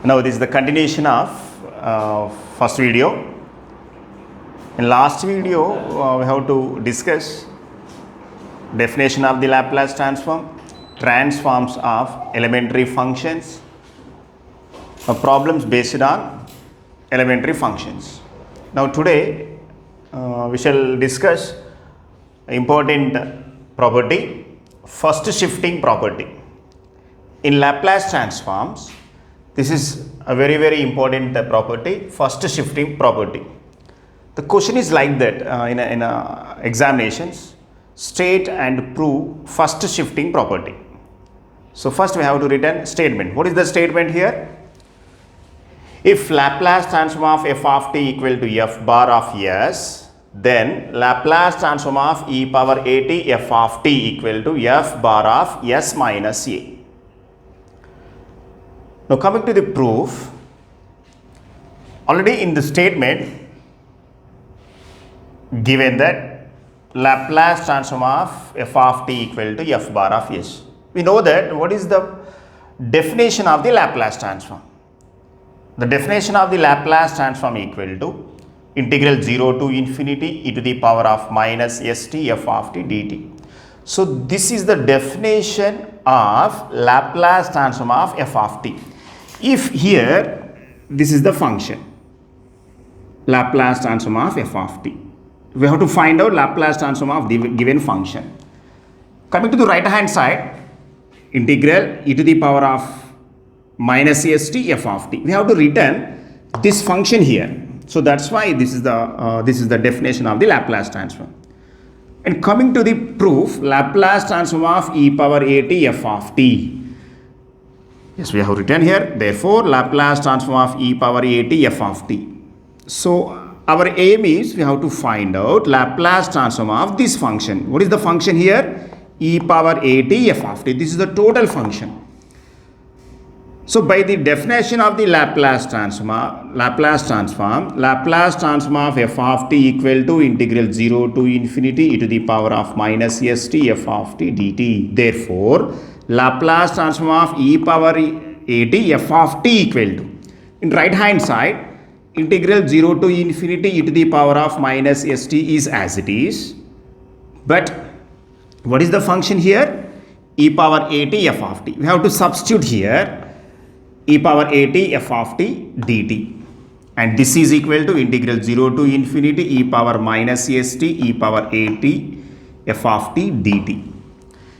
Now this is the continuation of first video. In last video we have to discuss definition of the Laplace transform, transforms of elementary functions, problems based on elementary functions. Now today we shall discuss important property, first shifting property. In Laplace transforms, this is a very important property, first shifting property. The question is like that in examinations, state and prove first shifting property. So first we have to write statement. What is the statement here? If Laplace transform of f of t equal to f bar of s, then Laplace transform of e power at f of t equal to f bar of s minus a. Now coming to the proof, already in the statement given that Laplace transform of f of t equal to f bar of s. We know that what is the definition of the Laplace transform. The definition of the Laplace transform equal to integral 0 to infinity e to the power of minus st f of t dt. So this is the definition of Laplace transform of f of t. If here this is the function Laplace transform of f of t, we have to find out Laplace transform of the given function. Coming to the right hand side, integral e to the power of minus st f of t, we have to return this function here. So that's why this is the definition of the Laplace transform. And coming to the proof, Laplace transform of e power at f of t. Yes, we have written here. Therefore, Laplace transform of e power at f of t. So our aim is we have to find out Laplace transform of this function. What is the function here? E power at f of t. This is the total function. So by the definition of the Laplace transform of f of t equal to integral 0 to infinity e to the power of minus st f of t dt. Therefore, Laplace transform of e power at f of t equal to, in right hand side, integral 0 to infinity e to the power of minus st is as it is. But what is the function here? E power at f of t. We have to substitute here e power at f of t dt. And this is equal to integral 0 to infinity e power minus st e power at f of t dt.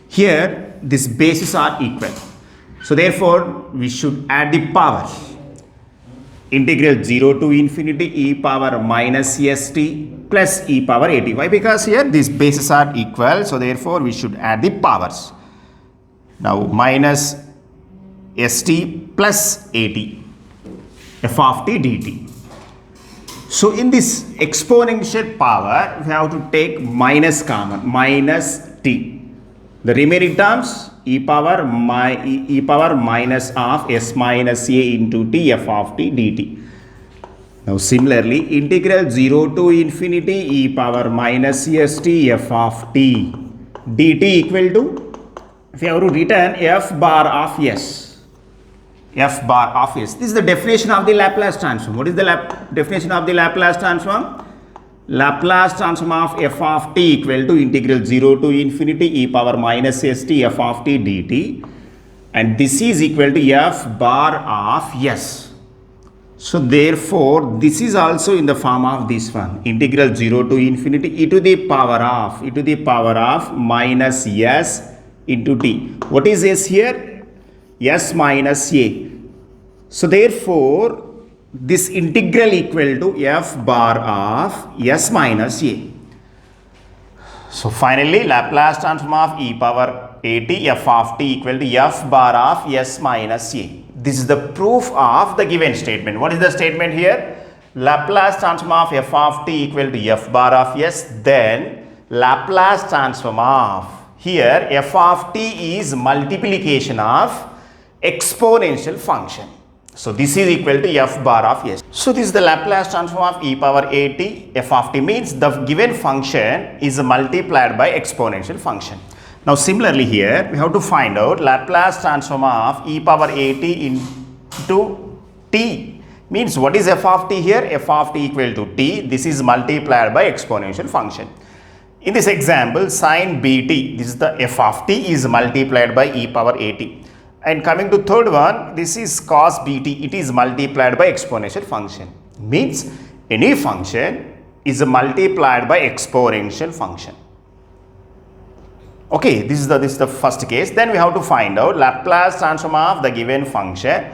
Here these bases are equal. So therefore we should add the powers. Integral 0 to infinity e power minus st plus e power at. Why? Because here these bases are equal. So therefore we should add the powers. Now minus st plus at f of t dt. So in this exponential power, we have to take minus common, minus t. The remaining terms e power minus of s minus a into t f of t dt. Now similarly, integral 0 to infinity e power minus st f of t dt equal to, if you have to return f bar of s. F bar of s. This is the definition of the Laplace transform. What is the definition of the Laplace transform? Laplace transform of f of t equal to integral 0 to infinity e power minus st f of t dt, and this is equal to f bar of s. So therefore this is also in the form of this one, integral 0 to infinity e to the power of minus s into t. What is s here? S minus a. So therefore this integral equal to f bar of s minus a. So finally Laplace transform of e power at f of t equal to f bar of s minus a. This is the proof of the given statement. What is the statement here? Laplace transform of f of t equal to f bar of s, then Laplace transform of, here f of t is multiplication of exponential function. So this is equal to f bar of s. So this is the Laplace transform of e power at f of t, means the given function is multiplied by exponential function. Now similarly here we have to find out Laplace transform of e power at into t. Means what is f of t here? F of t equal to t. This is multiplied by exponential function. In this example, sin bt, this is the f of t is multiplied by e power at. And coming to third one, this is cos bt, it is multiplied by exponential function. Means any function is multiplied by exponential function. Okay, this is the first case. Then we have to find out Laplace transform of the given function.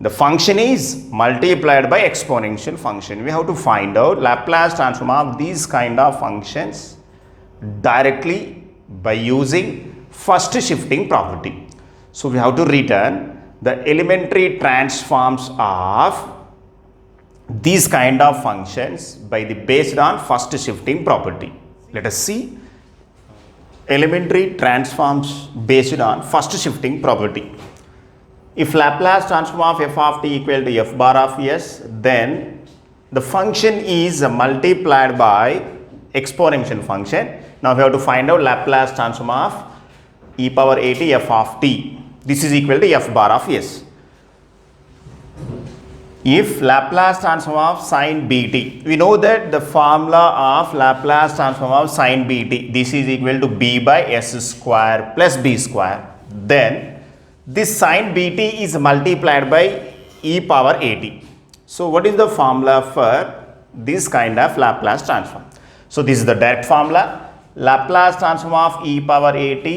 The function is multiplied by exponential function. We have to find out Laplace transform of these kind of functions directly by using first shifting property. So we have to return the elementary transforms of these kind of functions by the based on first shifting property. Let us see elementary transforms based on first shifting property. If Laplace transform of f of t equal to f bar of s, then the function is multiplied by exponential function. Now we have to find out Laplace transform of e power at f of t. This is equal to f bar of s. If Laplace transform of sin bt, we know that the formula of Laplace transform of sin bt, this is equal to b by s square plus b square. Then this sin bt is multiplied by e power at. So what is the formula for this kind of Laplace transform? So this is the direct formula. Laplace transform of e power at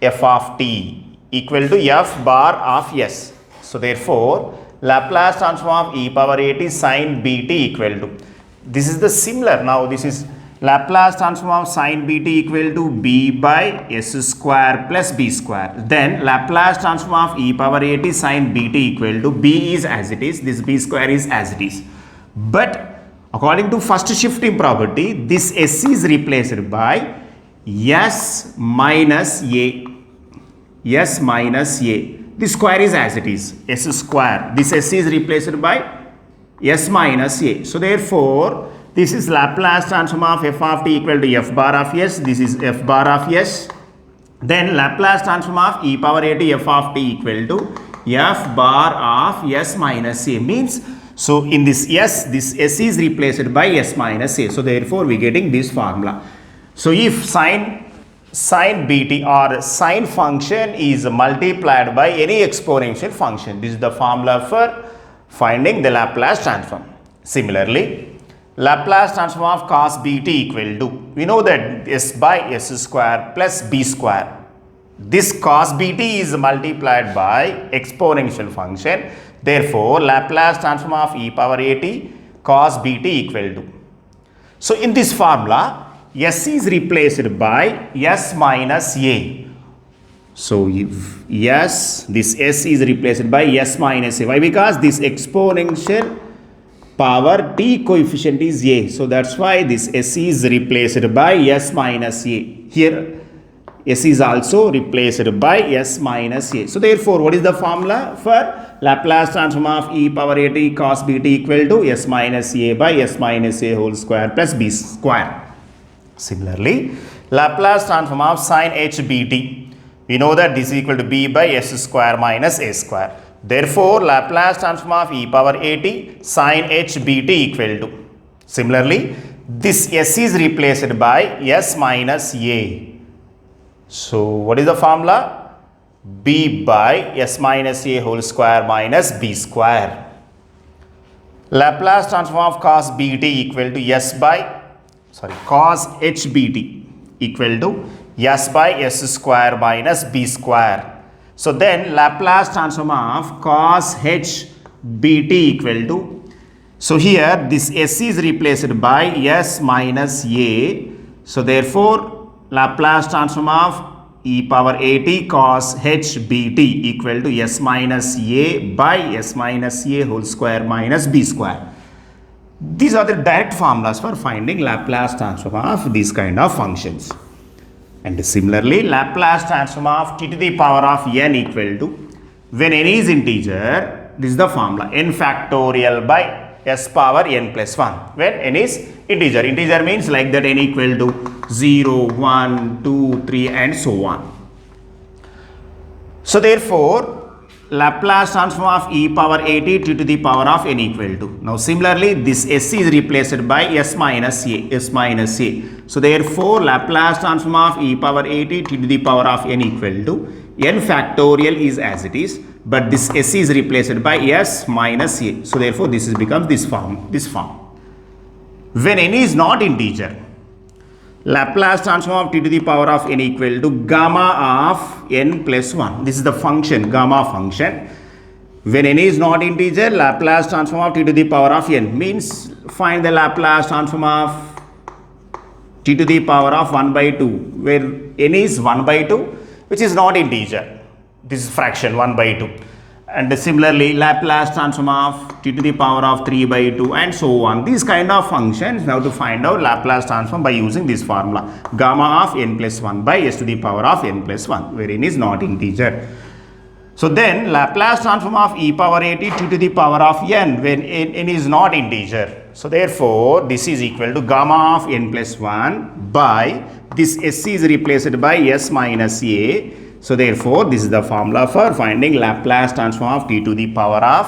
f of t equal to f bar of s. So therefore Laplace transform of e power at sin bt equal to, this is the similar, now this is Laplace transform of sin bt equal to b by s square plus b square. Then Laplace transform of e power at sin bt equal to b is as it is, this b square is as it is. But according to first shifting property, this s is replaced by s minus a. S minus a. This square is as it is, s square. This s is replaced by s minus a. So therefore, this is Laplace transform of f of t equal to f bar of s. This is f bar of s. Then Laplace transform of e power at f of t equal to f bar of s minus a. Means, so in this s is replaced by s minus a. So therefore, we are getting this formula. So if sin bt or sin function is multiplied by any exponential function, this is the formula for finding the Laplace transform. Similarly, Laplace transform of cos bt equal to, we know that s by s square plus b square. This cos bt is multiplied by exponential function. Therefore, Laplace transform of e power at cos bt equal to. So in this formula, s is replaced by s minus a. So if this s is replaced by s minus a. Why? Because this exponential power t coefficient is a. So that's why this s is replaced by s minus a. Here s is also replaced by s minus a. So therefore, what is the formula for Laplace transform of e power at cos bt equal to s minus a by s minus a whole square plus b square. Similarly, Laplace transform of sin hbt, we know that this is equal to b by s square minus a square. Therefore, Laplace transform of e power at sin hbt equal to. Similarly, this s is replaced by s minus a. So, what is the formula? b by s minus a whole square minus b square. Laplace transform of cos bt equal to cos hbt equal to s by s square minus b square. So then Laplace transform of cos hbt equal to, so here this s is replaced by s minus a. So therefore, Laplace transform of e power at cos hbt equal to s minus a by s minus a whole square minus b square. These are the direct formulas for finding Laplace transform of these kind of functions. And similarly, Laplace transform of t to the power of n equal to, when n is integer, this is the formula, n factorial by s power n plus 1. When n is integer, integer means like that n equal to 0, 1, 2, 3 and so on. So therefore, Laplace transform of e power at t to the power of n equal to. Now similarly this s is replaced by s minus a. So therefore Laplace transform of e power at t to the power of n equal to n factorial is as it is, but this s is replaced by s minus a. So therefore this becomes this form. When n is not integer, Laplace transform of t to the power of n equal to gamma of n plus 1. This is the function, gamma function. When n is not integer, Laplace transform of t to the power of n means find the Laplace transform of t to the power of 1 by 2, where n is 1 by 2, which is not integer. This is fraction 1 by 2. And similarly, Laplace transform of t to the power of 3 by 2 and so on. These kind of functions, we have to find out Laplace transform by using this formula. Gamma of n plus 1 by s to the power of n plus 1, where n is not integer. So then, Laplace transform of e power at t to the power of n when n is not integer. So therefore, this is equal to gamma of n plus 1 by this s is replaced by s minus a. So therefore, this is the formula for finding Laplace transform of t to the power of,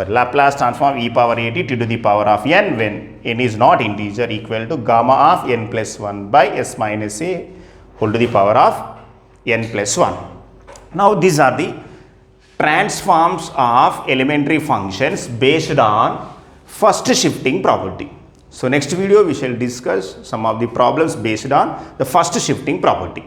Laplace transform of e power at t to the power of n when n is not integer equal to gamma of n plus 1 by s minus a whole to the power of n plus 1. Now these are the transforms of elementary functions based on first shifting property. So next video we shall discuss some of the problems based on the first shifting property.